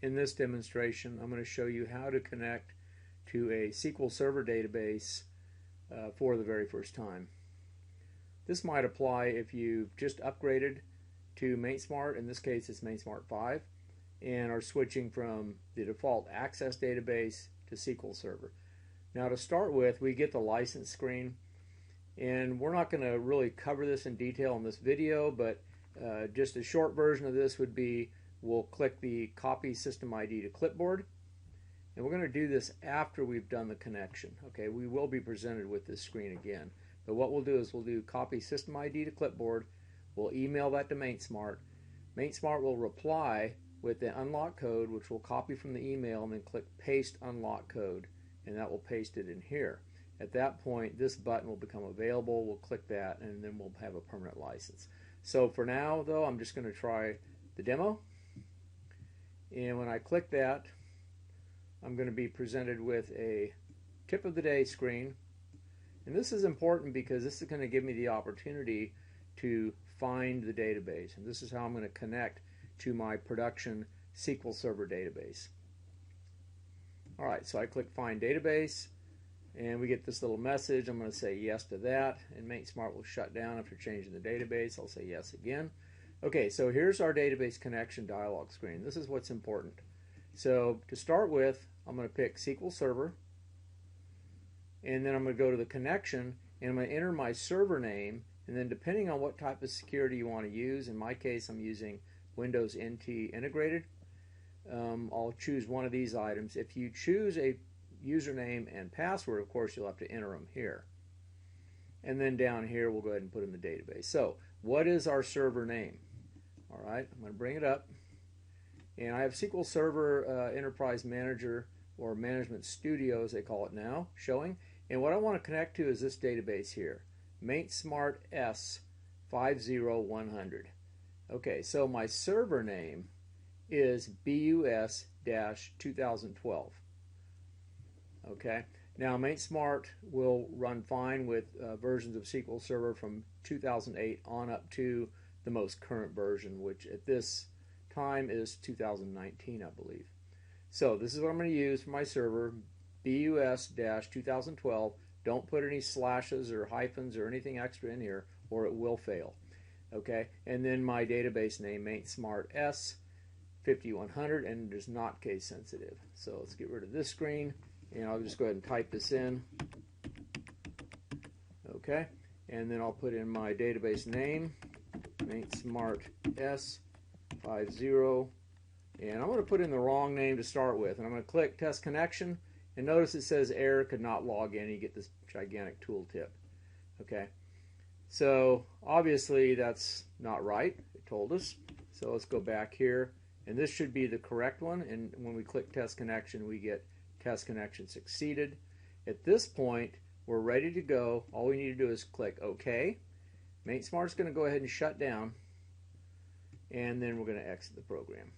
In this demonstration, I'm going to show you how to connect to a SQL Server database for the very first time. This might apply if you've just upgraded to MaintSmart. In this case, it's MaintSmart 5, and are switching from the default Access database to SQL Server. Now, to start with, we get the license screen, and we're not going to really cover this in detail in this video, but just a short version of this would be we'll click the Copy System ID to Clipboard, and we're going to do this after we've done the connection. Okay, we will be presented with this screen again, but what we'll do is we'll do Copy System ID to Clipboard. We'll email that to MaintSmart. MaintSmart will reply with the unlock code, which we'll copy from the email, and then click Paste Unlock Code, and that will paste it in here. At that point, this button will become available. We'll click that, and then we'll have a permanent license. So for now, though, I'm just going to try the demo. And when I click that, I'm going to be presented with a tip of the day screen. And this is important because this is going to give me the opportunity to find the database. And this is how I'm going to connect to my production SQL Server database. Alright, so I click Find Database, and we get this little message. I'm going to say yes to that, and MaintSmart will shut down after changing the database. I'll say yes again. Okay, so here's our database connection dialog screen. This is what's important. So to start with, I'm going to pick SQL Server, and then I'm going to go to the connection, and I'm going to enter my server name, and then depending on what type of security you want to use, in my case I'm using Windows NT Integrated, I'll choose one of these items. If you choose a username and password, of course you'll have to enter them here. And then down here we'll go ahead and put in the database. So what is our server name? Alright, I'm going to bring it up, and I have SQL Server Enterprise Manager, or Management Studio as they call it now, showing, and what I want to connect to is this database here, MaintSmart S50100. Okay, so my server name is BUS-2012. Okay, now MaintSmart will run fine with versions of SQL Server from 2008 on up to the most current version, which at this time is 2019, I believe. So this is what I'm going to use for my server, BUS-2012. Don't put any slashes or hyphens or anything extra in here, or it will fail. Okay, and then my database name, MaintSmart S5100, and it is not case sensitive. So let's get rid of this screen, and I'll just go ahead and type this in. Okay, and then I'll put in my database name, MaintSmart S50, and I'm going to put in the wrong name to start with, and I'm going to click Test Connection, and notice it says error, could not log in. You get this gigantic tooltip. Okay, so obviously that's not right. It told us. So let's go back here, and this should be the correct one, and when we click Test Connection, we get Test Connection Succeeded. At this point, we're ready to go. All we need to do is click OK. MaintSmart's going to go ahead and shut down, and then we're going to exit the program.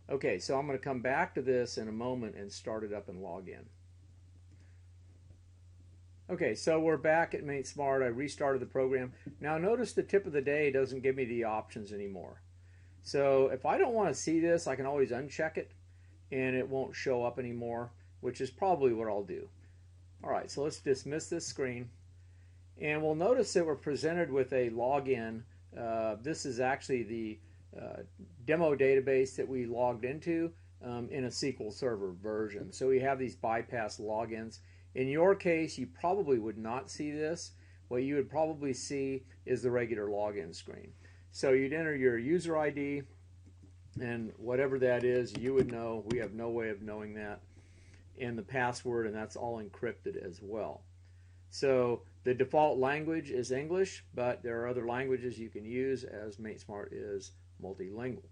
Okay, so I'm going to come back to this in a moment and start it up and log in. Okay, so we're back at MaintSmart. I restarted the program. Now notice the tip of the day doesn't give me the options anymore. So if I don't want to see this, I can always uncheck it and it won't show up anymore, which is probably what I'll do. Alright, so let's dismiss this screen. And we'll notice that we're presented with a login. This is actually the demo database that we logged into in a SQL Server version. So we have these bypass logins. In your case, you probably would not see this. What you would probably see is the regular login screen. So you'd enter your user ID, and whatever that is, you would know. We have no way of knowing that. And the password, and that's all encrypted as well. So the default language is English, but there are other languages you can use, as MaintSmart is multilingual.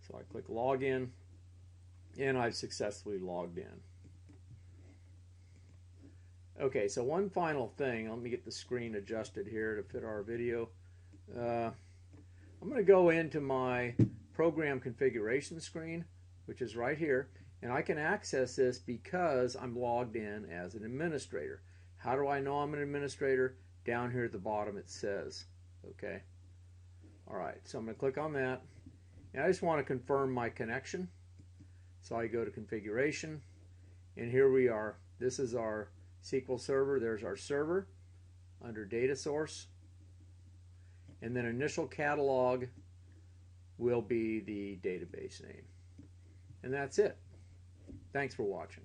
So I click Login, and I've successfully logged in. Okay, so one final thing. Let me get the screen adjusted here to fit our video. I'm going to go into my program configuration screen, which is right here, and I can access this because I'm logged in as an administrator. How do I know I'm an administrator? Down here at the bottom it says. Okay. Alright, so I'm going to click on that. And I just want to confirm my connection. So I go to configuration, and here we are. This is our SQL Server. There's our server under data source, and then initial catalog will be the database name. And that's it. Thanks for watching.